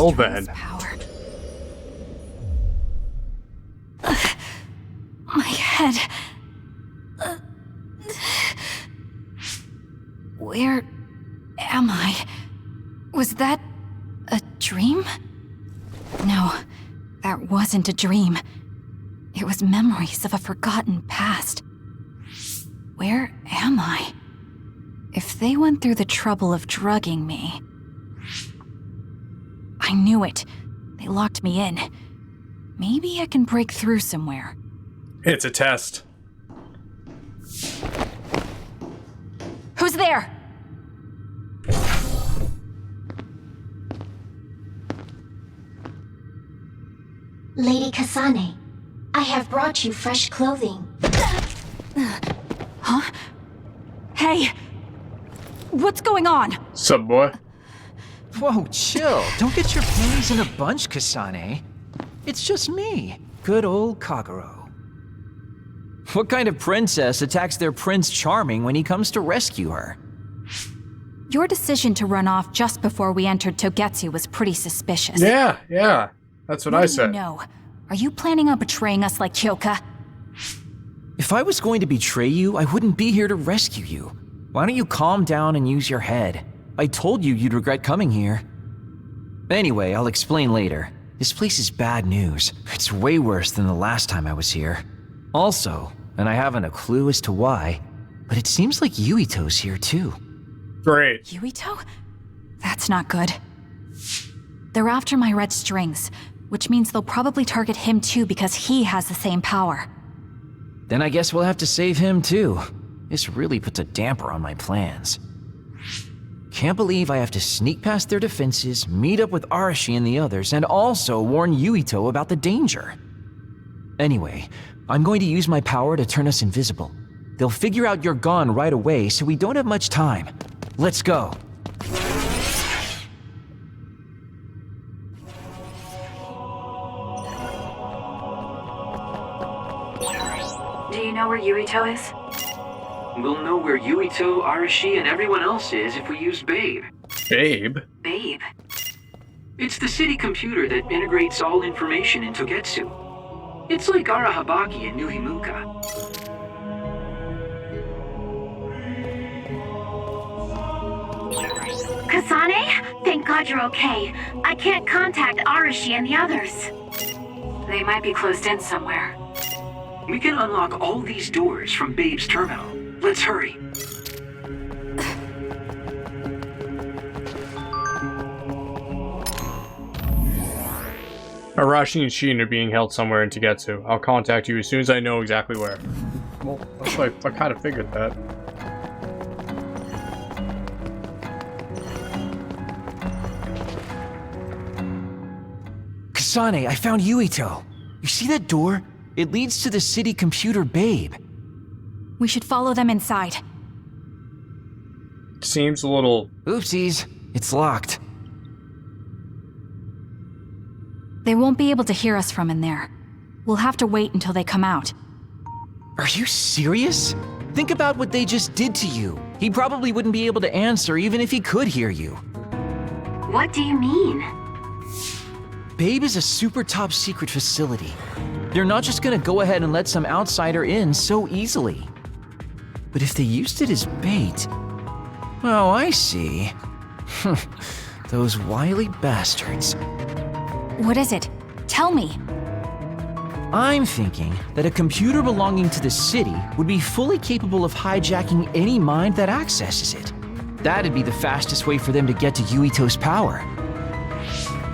Well then. Power. My head. Where am I? Was that a dream? No, that wasn't a dream. It was memories of a forgotten past. Where am I? If they went through the trouble of drugging me... I knew it. They locked me in. Maybe I can break through somewhere. It's a test. Who's there? Lady Kasane, I have brought you fresh clothing. Huh? Hey! What's going on? Sup, boy? Whoa, chill. Don't get your panties in a bunch, Kasane. It's just me, good old Kagero. What kind of princess attacks their Prince Charming when he comes to rescue her? Your decision to run off just before we entered Togetsu was pretty suspicious. Yeah. That's what I said. No. Are you planning on betraying us like Kyoka? If I was going to betray you, I wouldn't be here to rescue you. Why don't you calm down and use your head? I told you you'd regret coming here. Anyway, I'll explain later. This place is bad news. It's way worse than the last time I was here. Also, and I haven't a clue as to why, but it seems like Yuito's here too. Great. Yuito? That's not good. They're after my red strings, which means they'll probably target him too because he has the same power. Then I guess we'll have to save him too. This really puts a damper on my plans. Can't believe I have to sneak past their defenses, meet up with Arashi and the others, and also warn Yuito about the danger. Anyway, I'm going to use my power to turn us invisible. They'll figure out you're gone right away, so we don't have much time. Let's go. Do you know where Yuito is? We'll know where Yuito, Arashi, and everyone else is if we use Babe. Babe? Babe? It's the city computer that integrates all information in Togetsu. It's like Arahabaki in Nuhimuka. Kasane? Thank God you're okay. I can't contact Arashi and the others. They might be closed in somewhere. We can unlock all these doors from Babe's terminal. Let's hurry. Arashi and Shin are being held somewhere in Togetsu. I'll contact you as soon as I know exactly where. Well, that's like, I kind of figured that. Kasane, I found Yuito. You see that door? It leads to the city computer Babe. We should follow them inside. Seems a little... Oopsies, it's locked. They won't be able to hear us from in there. We'll have to wait until they come out. Are you serious? Think about what they just did to you. He probably wouldn't be able to answer even if he could hear you. What do you mean? Babe is a super top secret facility. They're not just gonna go ahead and let some outsider in so easily. But if they used it as bait... Oh, I see. Those wily bastards. What is it? Tell me. I'm thinking that a computer belonging to the city would be fully capable of hijacking any mind that accesses it. That'd be the fastest way for them to get to Yuito's power.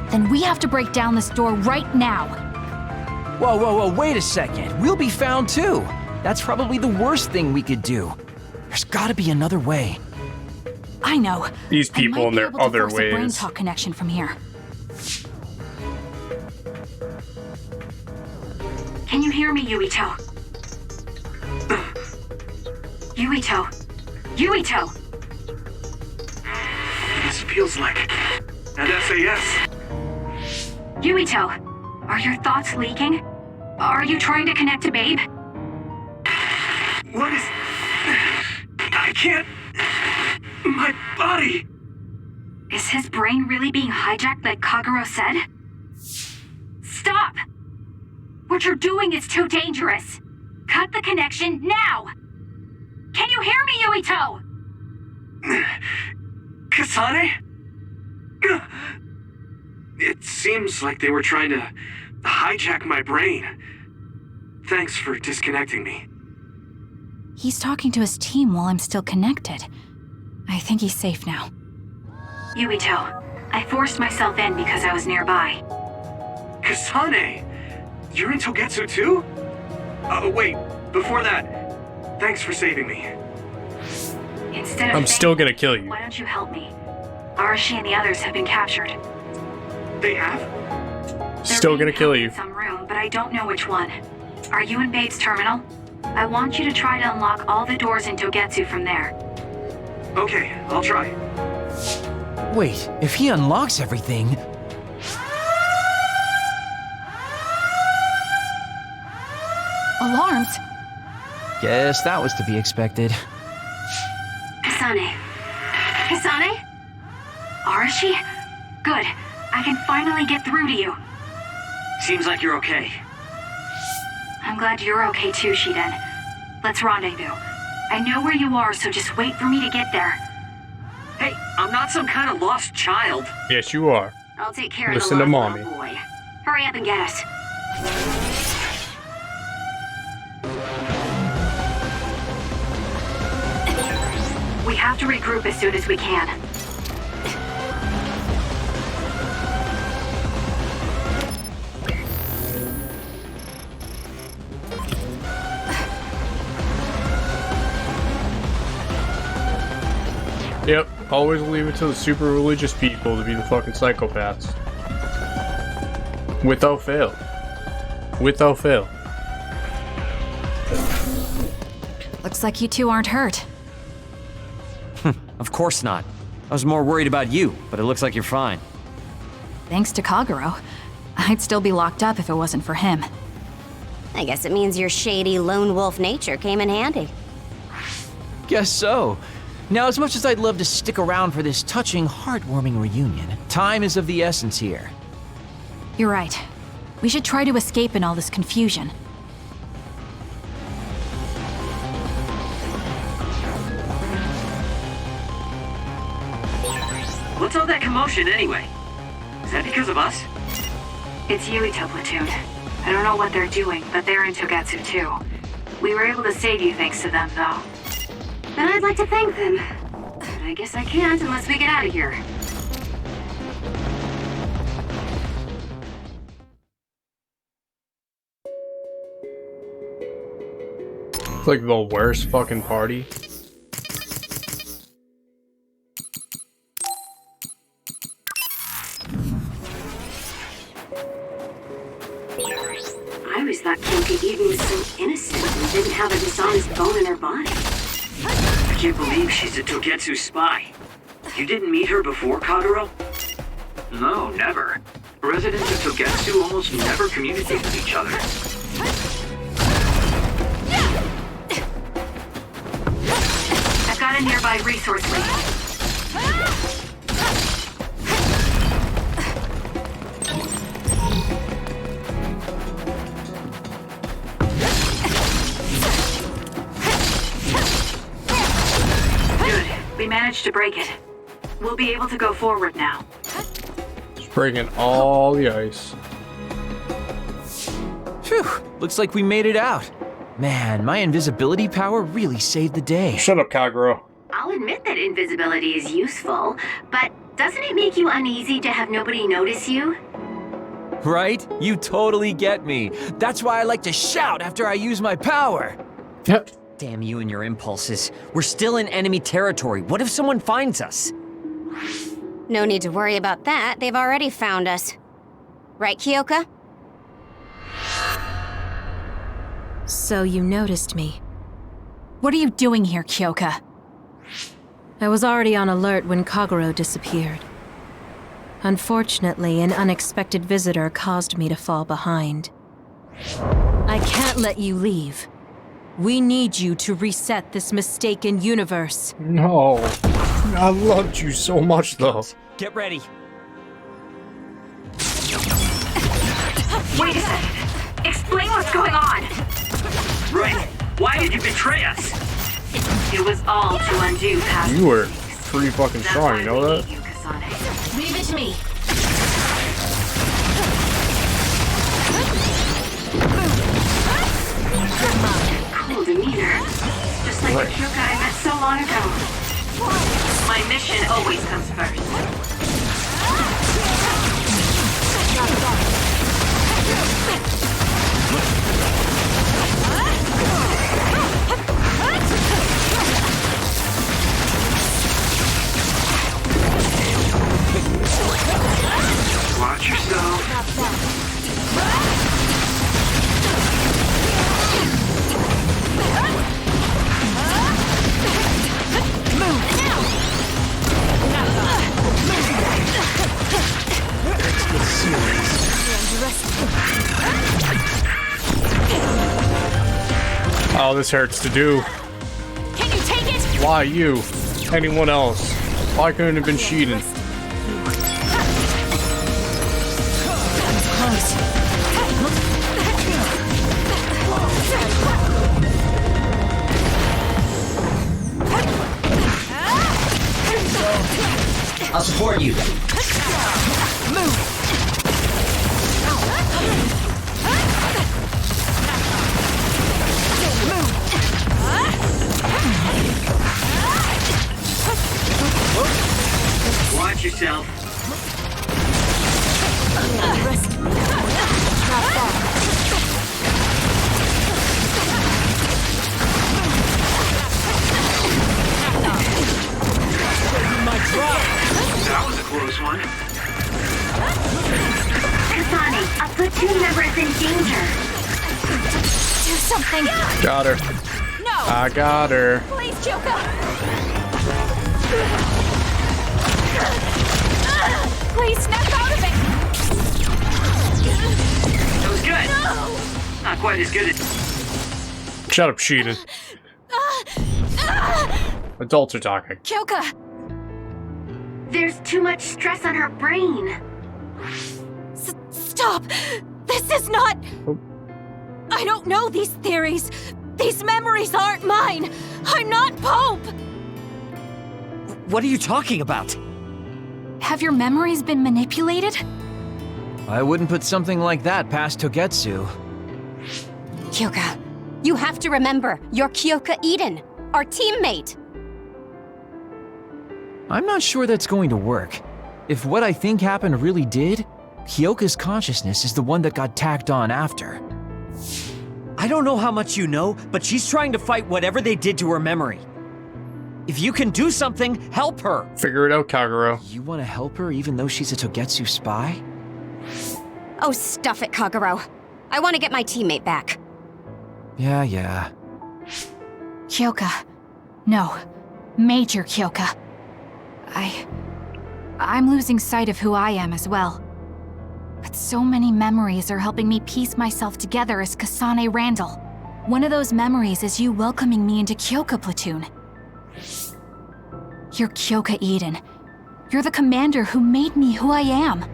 Then we have to break down this door right now. Whoa, wait a second. We'll be found too. That's probably the worst thing we could do. There's gotta be another way. I know. These people and their other ways. A brain ways. talk connection from here. Can you hear me, Yuito? Yuito! Yuito! This feels like an SAS. Yuito! Are your thoughts leaking? Are you trying to connect to Babe? What is... I can't... My body... Is his brain really being hijacked like Kagero said? Stop! What you're doing is too dangerous. Cut the connection now! Can you hear me, Yuito? Kasane? It seems like they were trying to hijack my brain. Thanks for disconnecting me. He's talking to his team while I'm still connected. I think he's safe now. Yuito, I forced myself in because I was nearby. Kasane! You're in Togetsu too? Wait, before that, thanks for saving me. Instead of I'm still gonna kill you. why don't you help me? Arashi and the others have been captured. They have? They're Still being gonna kill held you. in some room, but I don't know which one. Are you in Babe's terminal? I want you to try to unlock all the doors in Togetsu from there. Okay, I'll try. Wait, if he unlocks everything... Alarms! Guess that was to be expected. Kasane. Kasane? Arashi? Good. I can finally get through to you. Seems like you're okay. I'm glad you're okay too, Shiden. Let's rendezvous. I know where you are, so just wait for me to get there. Hey, I'm not some kind of lost child. Yes, you are. I'll take care Listen of to the lost mommy. little boy. Hurry up and get us. We have to regroup as soon as we can. Yep, always leave it to the super religious people to be the fucking psychopaths. Without fail. Without fail. Looks like you two aren't hurt. Of course not. I was more worried about you, but it looks like you're fine. Thanks to Kagero. I'd still be locked up if it wasn't for him. I guess it means your shady lone wolf nature came in handy. Guess so. Now, as much as I'd love to stick around for this touching, heartwarming reunion, time is of the essence here. You're right. We should try to escape in all this confusion. What's all that commotion anyway? Is that because of us? It's Yuito platoon. I don't know what they're doing, but they're in Togetsu too. We were able to save you thanks to them, though. Then I'd like to thank them. But I guess I can't unless we get out of here. It's like the worst fucking party. I always thought Kyoka Eden was so innocent and didn't have a dishonest bone in her body. I can't believe she's a Togetsu spy. You didn't meet her before, Kagero? No, never. Residents of Togetsu almost never communicate with each other. I've got a nearby resource lead. Good. We managed to break it. We'll be able to go forward now. Just breaking all the ice. Phew, looks like we made it out. Man, my invisibility power really saved the day. Shut up, Kagero. I'll admit that invisibility is useful, but doesn't it make you uneasy to have nobody notice you? Right? You totally get me. That's why I like to shout after I use my power. Yep. Damn you and your impulses. We're still in enemy territory. What if someone finds us? No need to worry about that. They've already found us. Right, Kyoka? So you noticed me. What are you doing here, Kyoka? I was already on alert when Kagero disappeared. Unfortunately, an unexpected visitor caused me to fall behind. I can't let you leave. We need you to reset this mistaken universe. No. I loved you so much, though. Get ready. Wait a second. Explain what's going on. Right. Why did you betray us? It was all to undo past You were mistakes. pretty fucking That's strong, why you know we that? need you, Kasane. Leave it to me. Cool demeanor. Just like Right. the Kyoka I met so long ago. My mission always comes first. Watch yourself. Oh, this hurts to do. Can you take it? Why you? Anyone else? Why couldn't it have been Sheehan? I'll support you. Watch yourself. That was a close one. Kasane, a platoon member is in danger. Do something. Got her. No. I got her. Please, Kyoka. Please snap out of it. That was good. Not quite as good as... Shut up, Sheehan. Adults are talking. Kyoka. There's too much stress on her brain. Stop. This is not... Oh. I don't know these theories. These memories aren't mine. I'm not Pope. What are you talking about? Have your memories been manipulated? I wouldn't put something like that past Togetsu. Kyoka, you have to remember, you're Kyoka Eden, our teammate. I'm not sure that's going to work. If what I think happened really did, Kyoka's consciousness is the one that got tacked on after. I don't know how much you know, but she's trying to fight whatever they did to her memory. If you can do something, help her. Figure it out, Kagero. You want to help her even though she's a Togetsu spy? Oh, stuff it, Kagero. I want to get my teammate back. Yeah. Kyoka. No. Major Kyoka. I'm losing sight of who I am as well. But so many memories are helping me piece myself together as Kasane Randall. One of those memories is you welcoming me into Kyoka Platoon. You're Kyoka Eden. You're the commander who made me who I am.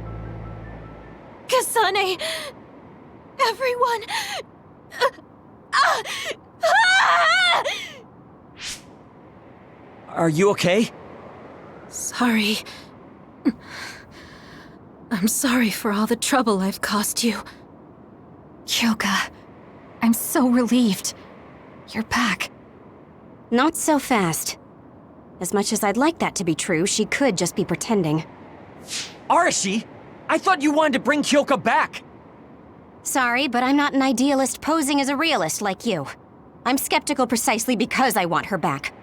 Kasane! Everyone! Are you okay? Sorry. I'm sorry for all the trouble I've caused you. Kyoka, I'm so relieved. You're back. Not so fast. As much as I'd like that to be true, she could just be pretending. Arashi! I thought you wanted to bring Kyoka back! Sorry, but I'm not an idealist posing as a realist like you. I'm skeptical precisely because I want her back.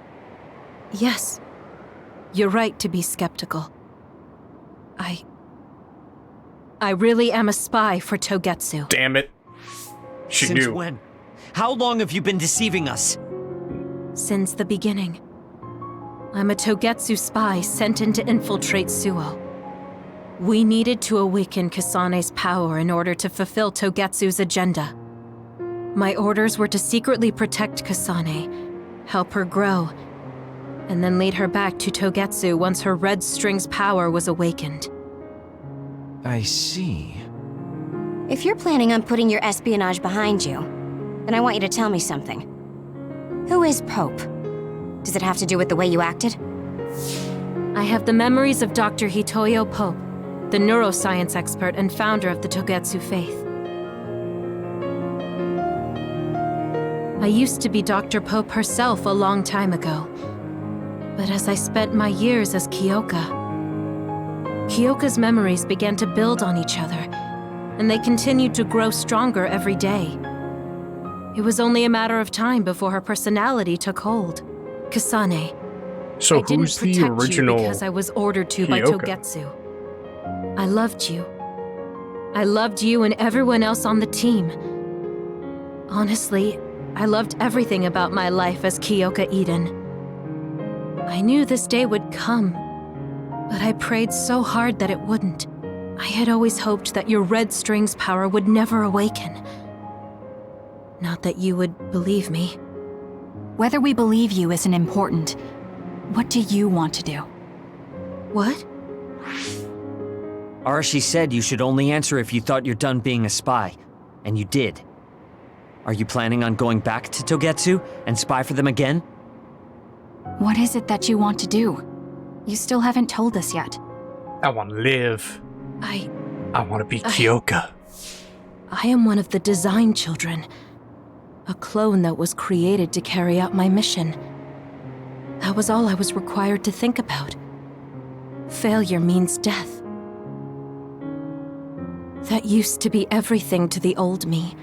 Yes. You're right to be skeptical. I really am a spy for Togetsu. Damn it. She Since knew. when? How long have you been deceiving us? Since the beginning. I'm a Togetsu spy sent in to infiltrate Suo. We needed to awaken Kasane's power in order to fulfill Togetsu's agenda. My orders were to secretly protect Kasane, help her grow, and then lead her back to Togetsu once her red string's power was awakened. I see. If you're planning on putting your espionage behind you, then I want you to tell me something. Who is Pope? Does it have to do with the way you acted? I have the memories of Dr. Hitoyo Pope, the neuroscience expert and founder of the Togetsu faith. I used to be Dr. Pope herself a long time ago. But as I spent my years as Kyoka, Kyoka's memories began to build on each other, and they continued to grow stronger every day. It was only a matter of time before her personality took hold. Kasane, So I didn't who's the protect original you because I was ordered to by Kyoka? Togetsu. I loved you. I loved you and everyone else on the team. Honestly, I loved everything about my life as Kyoka Eden. I knew this day would come, but I prayed so hard that it wouldn't. I had always hoped that your red string's power would never awaken. Not that you would believe me. Whether we believe you isn't important. What do you want to do? What? Arashi said you should only answer if you thought you're done being a spy. And you did. Are you planning on going back to Togetsu and spy for them again? What is it that you want to do? You still haven't told us yet. I want to live. I want to be Kyoka. am one of the design children. A clone that was created to carry out my mission. That was all I was required to think about. Failure means death. That used to be everything to the old me.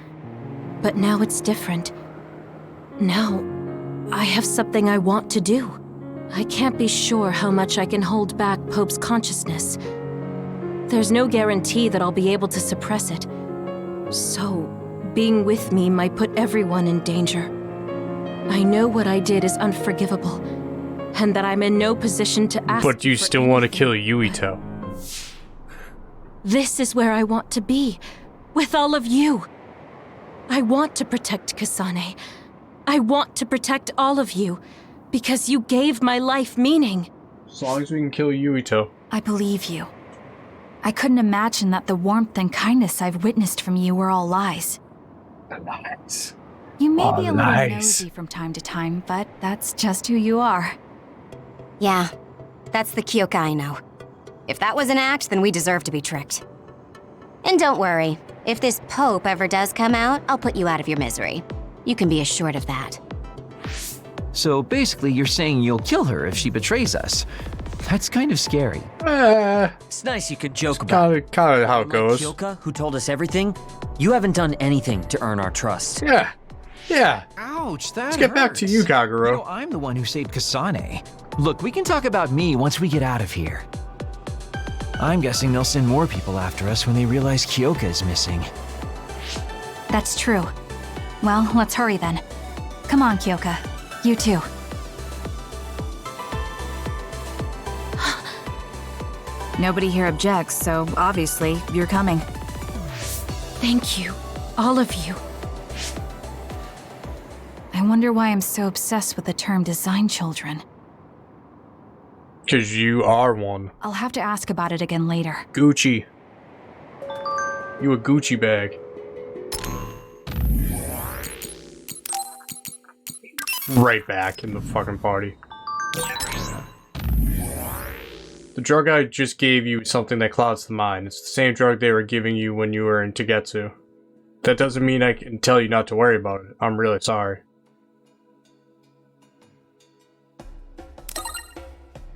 But now it's different. Now, I have something I want to do. I can't be sure how much I can hold back Pope's consciousness. There's no guarantee that I'll be able to suppress it. So, being with me might put everyone in danger. I know what I did is unforgivable, and that I'm in no position to ask. But you for still want to anything. kill Yuito. This is where I want to be, with all of you. I want to protect Kasane. I want to protect all of you, because you gave my life meaning. As long as we can kill Yuito. I believe you. I couldn't imagine that the warmth and kindness I've witnessed from you were all lies. Lies. You may All be a little lies. nosy from time to time, but that's just who you are. Yeah, that's the Kyoka I know. If that was an act, then we deserve to be tricked. And don't worry, if this Pope ever does come out, I'll put you out of your misery. You can be assured of that. So basically, you're saying you'll kill her if she betrays us. That's kind of scary. It's nice you could joke about it. Kind of how it Unlike goes. Kyoka, who told us everything, you haven't done anything to earn our trust. Yeah. Yeah. Ouch, that Let's get back to you, hurts. Kagero. You know, I'm the one who saved Kasane. Look, we can talk about me once we get out of here. I'm guessing they'll send more people after us when they realize Kyoka is missing. That's true. Well, let's hurry then. Come on, Kyoka. You too. Nobody here objects, so obviously you're coming. Thank you, all of you. I wonder why I'm so obsessed with the term design children. Because you are one. I'll have to ask about it again later. Gucci. You a Gucci bag. Right back in the fucking party. The drug I just gave you is something that clouds the mind. It's the same drug they were giving you when you were in Togetsu. That doesn't mean I can tell you not to worry about it. I'm really sorry.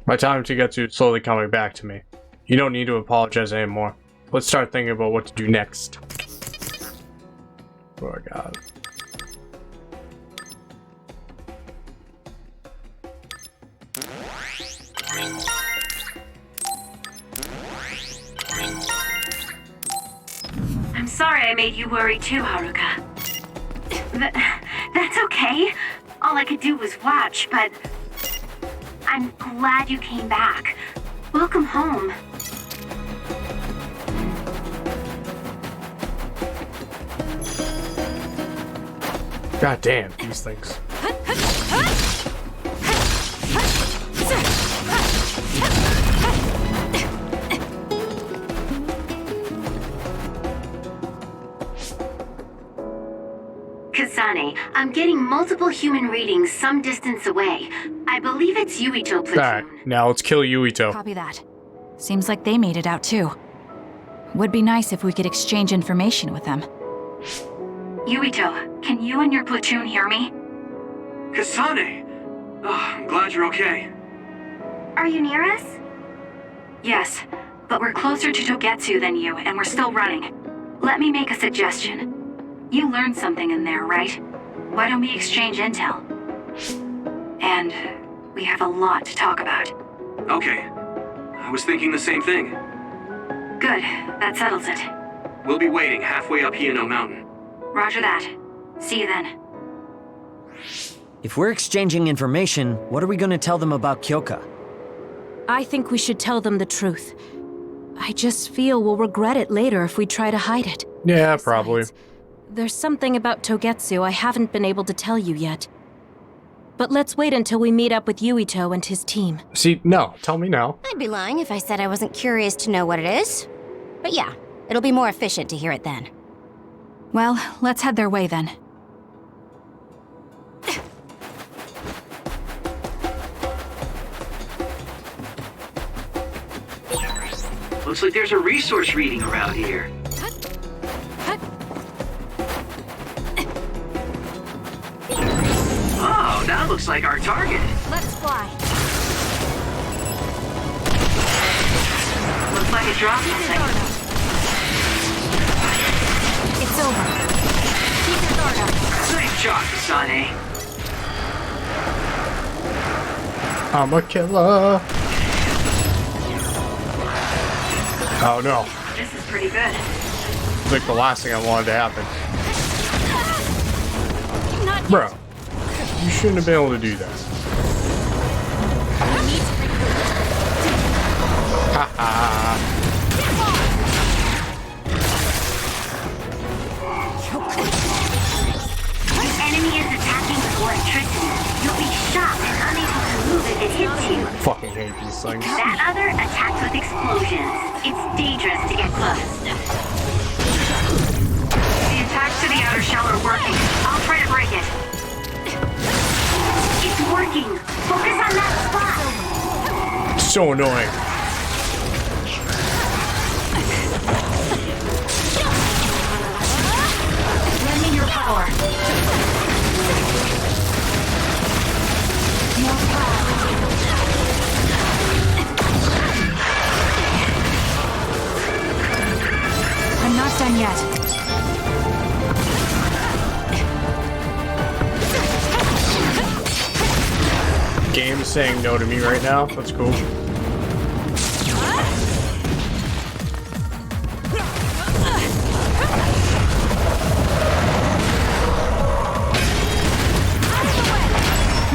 My time in Togetsu is slowly coming back to me. You don't need to apologize anymore. Let's start thinking about what to do next. Oh my god. I'm sorry I made you worry too, Haruka. That's okay. All I could do was watch, but I'm glad you came back. Welcome home. God damn, these things. Kasane, I'm getting multiple human readings some distance away. I believe it's Yuito platoon. Alright, now let's kill Yuito. Copy that. Seems like they made it out too. Would be nice if we could exchange information with them. Yuito, can you and your platoon hear me? Kasane! Oh, I'm glad you're okay. Are you near us? Yes, but we're closer to Togetsu than you, and we're still running. Let me make a suggestion. You learned something in there, right? Why don't we exchange intel? And we have a lot to talk about. Okay. I was thinking the same thing. Good, that settles it. We'll be waiting halfway up Hino Mountain. Roger that. See you then. If we're exchanging information, what are we gonna tell them about Kyoka? I think we should tell them the truth. I just feel we'll regret it later if we try to hide it. Yeah, probably. Besides, there's something about Togetsu I haven't been able to tell you yet. But let's wait until we meet up with Yuito and his team. See, no, tell me now. I'd be lying if I said I wasn't curious to know what it is. But yeah, it'll be more efficient to hear it then. Well, let's head their way then. Looks like there's a resource reading around here. Oh, that looks like our target. Let's fly. Looks like it dropped something. It's over. Keep your guard up. Nice job, Kasane. I'm a killer. Oh no. This is pretty good. It's like the last thing I wanted to happen. Bro, you shouldn't have been able to do that. Haha. The enemy is attacking with electricity. You'll be shocked and unable to move if it hits you. Fucking hate these things. That other attacks with explosions. It's dangerous to get close. The attacks to the outer shell are working. I'll try to break it. It's working. Focus on that spot. So annoying. Lend me your power. More power. I'm not done yet. Game's saying no to me right now. That's cool.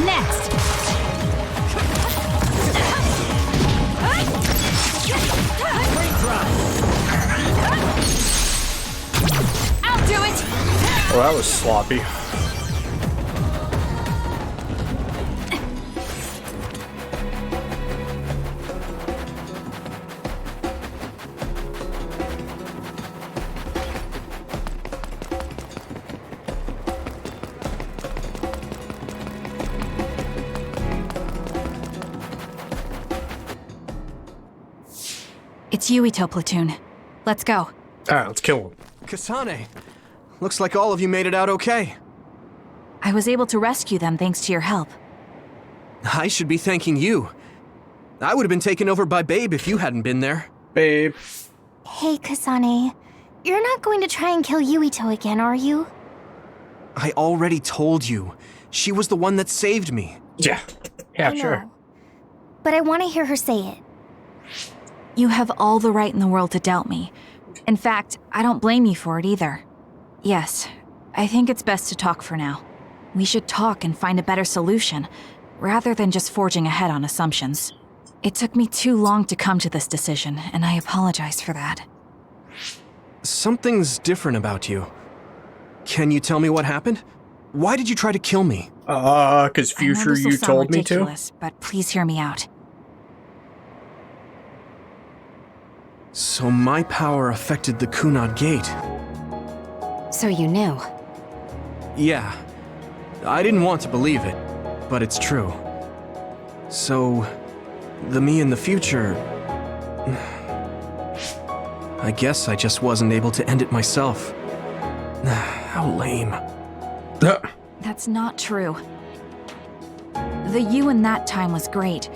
Next. I'll do it. Well, that was sloppy. It's Yuito platoon. Let's go. Alright, let's kill him. Kasane, looks like all of you made it out okay. I was able to rescue them thanks to your help. I should be thanking you. I would have been taken over by Babe if you hadn't been there. Babe. Hey, Kasane. You're not going to try and kill Yuito again, are you? I already told you. She was the one that saved me. Yeah. Yeah, I sure. know. But I want to hear her say it. You have all the right in the world to doubt me. In fact, I don't blame you for it either. Yes, I think it's best to talk for now. We should talk and find a better solution, rather than just forging ahead on assumptions. It took me too long to come to this decision, and I apologize for that. Something's different about you. Can you tell me what happened? Why did you try to kill me? Cause I know future this will you sound told me to? ridiculous, but please hear me out. So my power affected the Kunad Gate. So you knew. Yeah. I didn't want to believe it, but it's true. So, the me in the future... I guess I just wasn't able to end it myself. How lame. That's not true. The you in that time was great.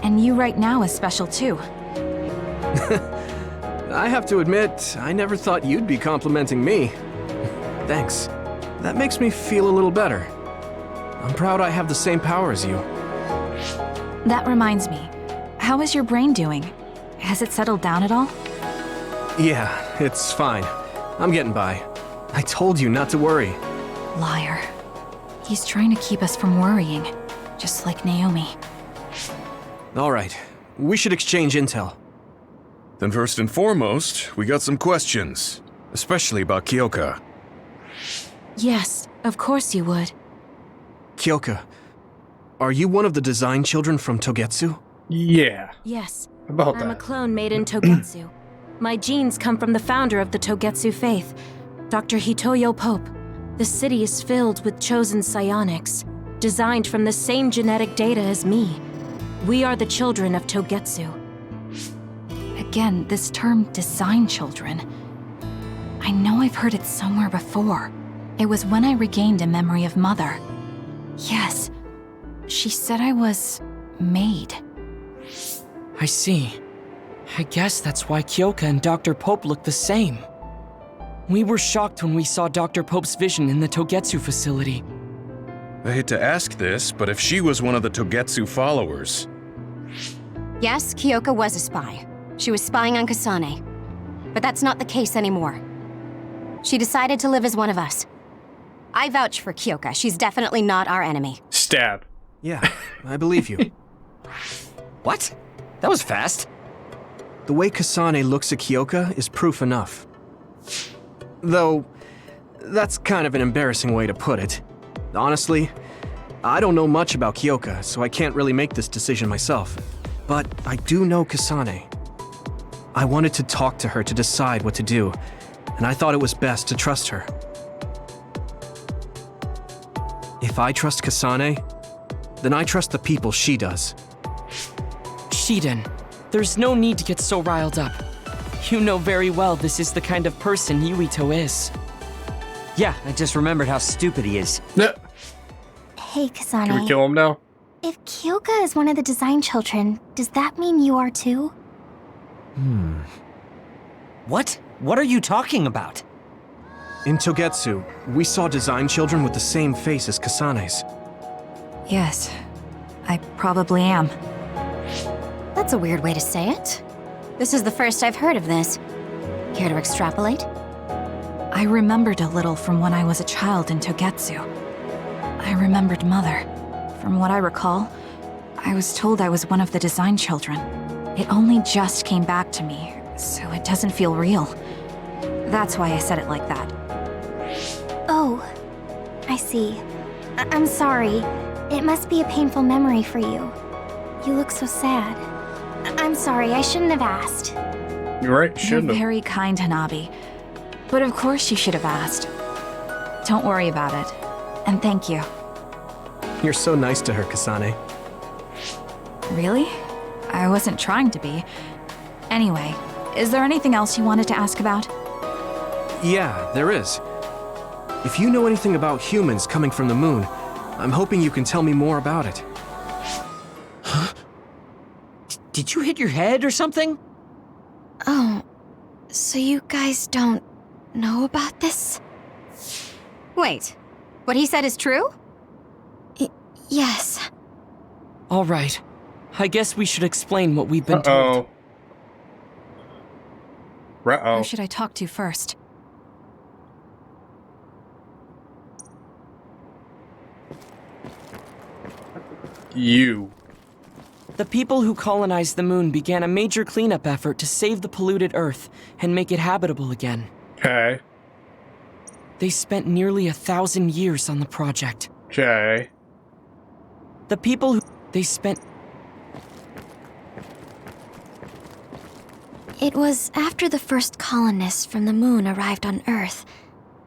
And you right now is special too. I have to admit, I never thought you'd be complimenting me. Thanks. That makes me feel a little better. I'm proud I have the same power as you. That reminds me. How is your brain doing? Has it settled down at all? Yeah, it's fine. I'm getting by. I told you not to worry. Liar. He's trying to keep us from worrying, just like Naomi. All right, we should exchange intel. Then first and foremost, we got some questions. Especially about Kyoka. Yes, of course you would. Kyoka, are you one of the design children from Togetsu? Yeah. Yes. About I'm a that. clone made in Togetsu. My genes come from the founder of the Togetsu faith, Dr. Hitoyo Pope. The city is filled with chosen psionics, designed from the same genetic data as me. We are the children of Togetsu. Again, this term design children. I know I've heard it somewhere before. It was when I regained a memory of Mother. Yes, she said I was made. I see. I guess that's why Kyoka and Dr. Pope look the same. We were shocked when we saw Dr. Pope's vision in the Togetsu facility. I hate to ask this, but if she was one of the Togetsu followers... Yes, Kyoka was a spy. She was spying on Kasane. But that's not the case anymore. She decided to live as one of us. I vouch for Kyoka. She's definitely not our enemy. Stab. Yeah, I believe you. What? That was fast. The way Kasane looks at Kyoka is proof enough. Though, that's kind of an embarrassing way to put it. Honestly, I don't know much about Kyoka, so I can't really make this decision myself. But I do know Kasane. I wanted to talk to her to decide what to do, and I thought it was best to trust her. If I trust Kasane, then I trust the people she does. Shiden, there's no need to get so riled up. You know very well this is the kind of person Yuito is. Yeah, I just remembered how stupid he is. Yeah. Hey, Can we Kasane. kill him now? If Kyoka is one of the design children, does that mean you are too? What? What are you talking about? In Togetsu, we saw design children with the same face as Kasane's. Yes, I probably am. That's a weird way to say it. This is the first I've heard of this. Care to extrapolate? I remembered a little from when I was a child in Togetsu. I remembered Mother. From what I recall, I was told I was one of the design children. It only just came back to me, so it doesn't feel real. That's why I said it like that. Oh, I see. I'm sorry. It must be a painful memory for you. You look so sad. I'm sorry, I shouldn't have asked. You're right, You're shouldn't have. very kind, Hanabi. But of course you should have asked. Don't worry about it. And thank you. You're so nice to her, Kasane. Really? I wasn't trying to be. Anyway, is there anything else you wanted to ask about? Yeah, there is. If you know anything about humans coming from the moon, I'm hoping you can tell me more about it. Did you hit your head or something? Oh, so you guys don't know about this? Wait, what he said is true? Yes. All right. I guess we should explain what we've been told. Uh-oh. Who should I talk to first? You. The people who colonized the moon began a major cleanup effort to save the polluted Earth and make it habitable again. Okay. They spent nearly 1,000 years on the project. Okay. The people who... They spent... It was after the first colonists from the moon arrived on Earth.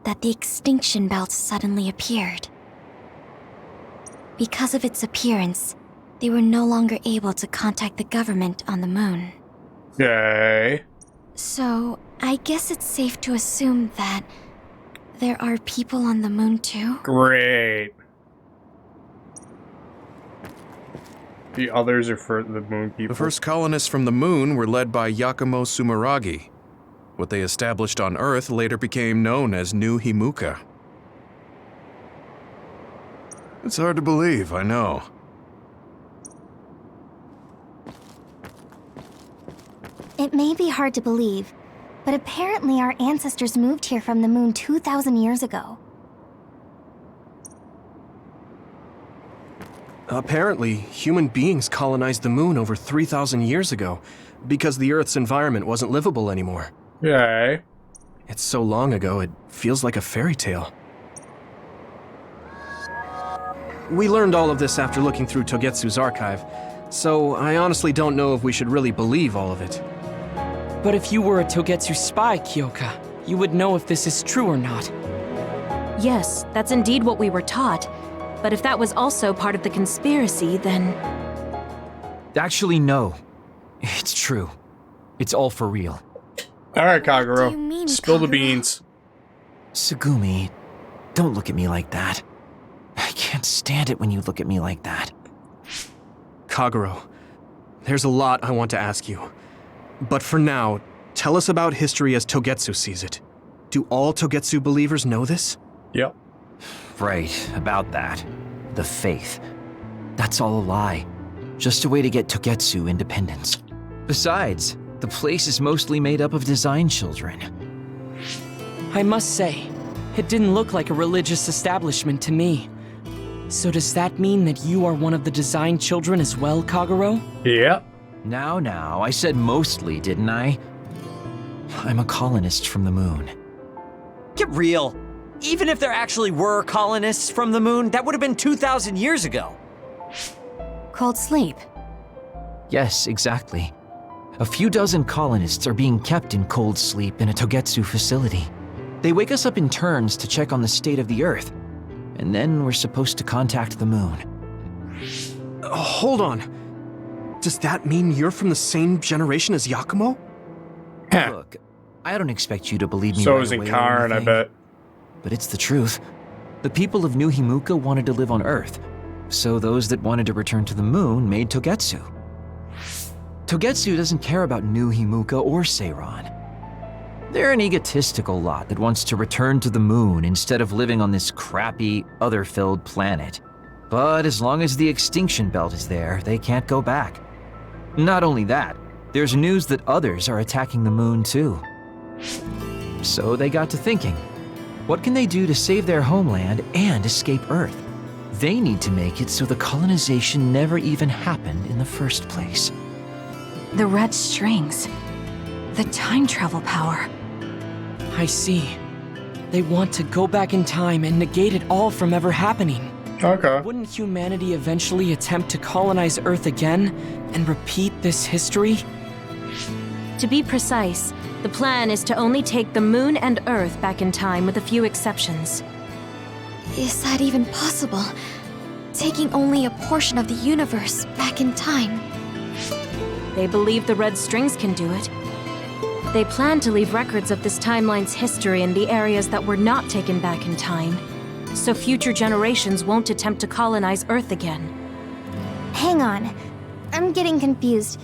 that the extinction belt suddenly appeared. Because of its appearance, they were no longer able to contact the government on the moon. Okay. So, I guess it's safe to assume that there are people on the moon too? Great. The others are for the moon people. The first colonists from the moon were led by Yakumo Sumeragi. What they established on Earth later became known as New Himuka. It's hard to believe, I know. It may be hard to believe, but apparently our ancestors moved here from the moon 2,000 years ago. Apparently, human beings colonized the moon over 3,000 years ago because the Earth's environment wasn't livable anymore. Okay. It's so long ago, it feels like a fairy tale. We learned all of this after looking through Togetsu's archive, so I honestly don't know if we should really believe all of it. But if you were a Togetsu spy, Kyoka, you would know if this is true or not. Yes, that's indeed what we were taught. But if that was also part of the conspiracy, then... Actually, no. It's true. It's all for real. Alright, Do you Kagero. mean, Spill the Kagero? beans. Tsugumi, don't look at me like that. I can't stand it when you look at me like that. Kagero, there's a lot I want to ask you. But for now, tell us about history as Togetsu sees it. Do all Togetsu believers know this? Yep. Right, about that. The faith. That's all a lie. Just a way to get Togetsu independence. Besides, the place is mostly made up of design children. I must say, it didn't look like a religious establishment to me. So does that mean that you are one of the design children as well, Kagero? Yep. Now, I said mostly, didn't I? I'm a colonist from the moon. Get real. Even if there actually were colonists from the moon, that would have been 2,000 years ago. Cold sleep. Yes, exactly. A few dozen colonists are being kept in cold sleep in a Togetsu facility. They wake us up in turns to check on the state of the Earth, and then we're supposed to contact the moon. Hold on. Does that mean you're from the same generation as Yakumo? Look, I don't expect you to believe me So right is away or Inkarn, I anything, bet. but it's the truth. The people of New Himuka wanted to live on Earth, so those that wanted to return to the moon made Togetsu. Togetsu doesn't care about New Himuka or Seiran. They're an egotistical lot that wants to return to the moon instead of living on this crappy, other-filled planet. But as long as the extinction belt is there, they can't go back. Not only that, there's news that others are attacking the moon too. So they got to thinking, what can they do to save their homeland and escape Earth? They need to make it so the colonization never even happened in the first place. The red strings. The time travel power. I see. They want to go back in time and negate it all from ever happening. Okay. Wouldn't humanity eventually attempt to colonize Earth again and repeat this history? To be precise, the plan is to only take the moon and Earth back in time with a few exceptions. Is that even possible? Taking only a portion of the universe back in time. They believe the red strings can do it. They plan to leave records of this timeline's history in the areas that were not taken back in time, so future generations won't attempt to colonize Earth again. Hang on. I'm getting confused.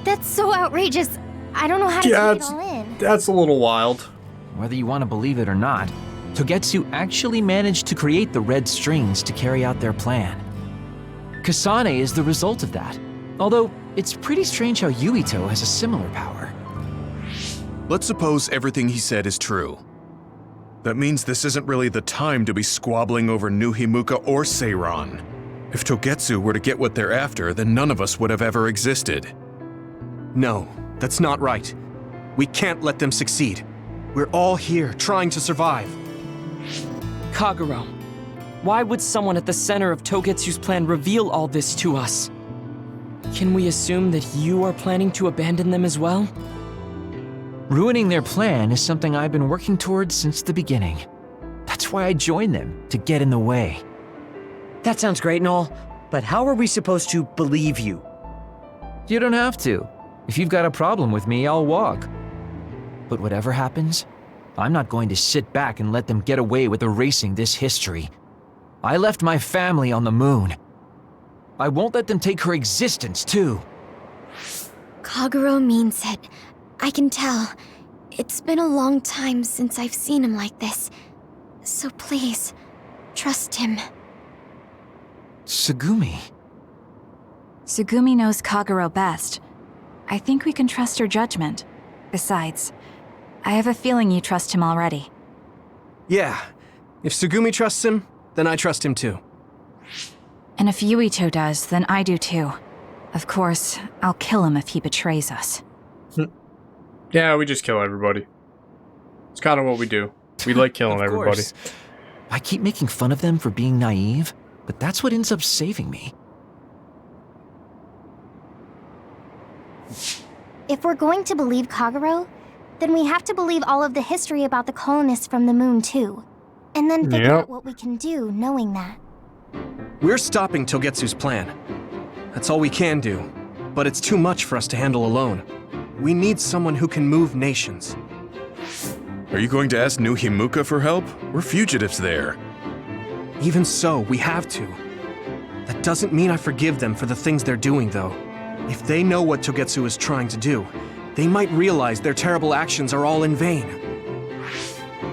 That's so outrageous. I don't know how to Yeah, take it all in. that's a little wild. Whether you want to believe it or not, Togetsu actually managed to create the red strings to carry out their plan. Kasane is the result of that, although it's pretty strange how Yuito has a similar power. Let's suppose everything he said is true. That means this isn't really the time to be squabbling over New Himuka or Seiran. If Togetsu were to get what they're after, then none of us would have ever existed. No, that's not right. We can't let them succeed. We're all here trying to survive. Kagero, why would someone at the center of Togetsu's plan reveal all this to us? Can we assume that you are planning to abandon them as well? Ruining their plan is something I've been working towards since the beginning. That's why I joined them, to get in the way. That sounds great and all, but how are we supposed to believe you? You don't have to. If you've got a problem with me, I'll walk. But whatever happens, I'm not going to sit back and let them get away with erasing this history. I left my family on the moon. I won't let them take her existence, too. Kagero means it. I can tell. It's been a long time since I've seen him like this. So please, trust him. Tsugumi. Tsugumi knows Kagero best. I think we can trust her judgment. Besides, I have a feeling you trust him already. Yeah, if Tsugumi trusts him, then I trust him too. And if Yuito does, then I do too. Of course, I'll kill him if he betrays us. Yeah, we just kill everybody. It's kind of what we do. We like killing Of everybody. course. I keep making fun of them for being naive, but that's what ends up saving me. If we're going to believe Kagero, then we have to believe all of the history about the colonists from the moon too. And then figure out what we can do knowing that. We're stopping Togetsu's plan. That's all we can do. But it's too much for us to handle alone. We need someone who can move nations. Are you going to ask New Himuka for help? We're fugitives there. Even so, we have to. That doesn't mean I forgive them for the things they're doing, though. If they know what Togetsu is trying to do, they might realize their terrible actions are all in vain.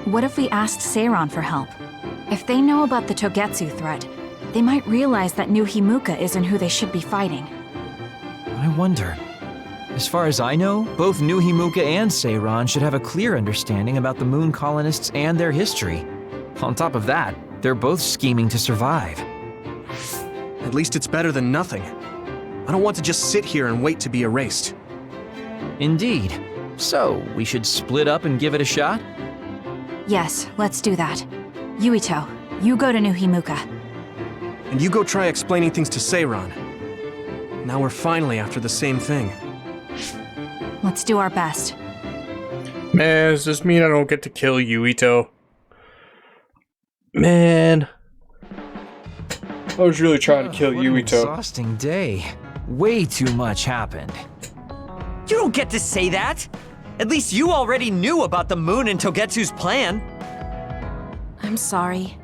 What if we asked Seiron for help? If they know about the Togetsu threat, they might realize that New Himuka isn't who they should be fighting. I wonder. As far as I know, both New Himuka and Seiron should have a clear understanding about the moon colonists and their history. On top of that, they're both scheming to survive. At least it's better than nothing. I don't want to just sit here and wait to be erased. Indeed. So, we should split up and give it a shot? Yes, let's do that. Yuito, you go to New Himuka. And you go try explaining things to Seiron. Now we're finally after the same thing. Let's do our best. Man, does this mean I don't get to kill Yuito? Man. I was really trying to kill What an Yuito. exhausting day. Way too much happened. You don't get to say that! At least you already knew about the moon and Togetsu's plan. I'm sorry.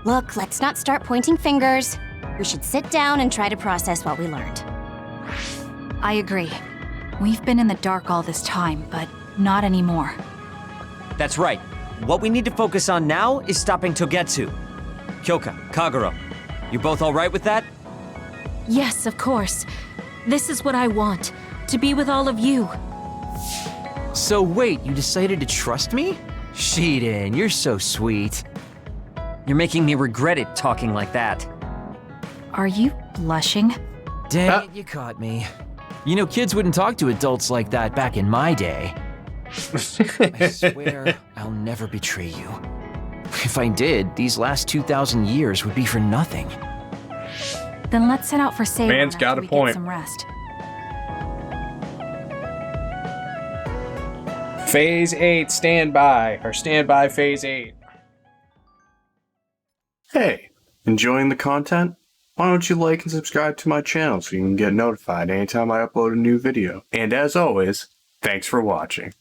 Look, let's not start pointing fingers. We should sit down and try to process what we learned. I agree. We've been in the dark all this time, but not anymore. That's right. What we need to focus on now is stopping Togetsu. Kyoka, Kagero, you both alright with that? Yes, of course. This is what I want, to be with all of you. So wait, you decided to trust me? Shiden, you're so sweet. You're making me regret it talking like that. Are you blushing? Dang it, you caught me. You know, kids wouldn't talk to adults like that back in my day. I swear I'll never betray you. If I did, these last 2,000 years would be for nothing. Then let's set out for Seiron Man's after got a we point. get some rest. Phase 8, standby. Or standby phase 8. Hey, enjoying the content? Why don't you like and subscribe to my channel so you can get notified anytime I upload a new video. And as always, thanks for watching.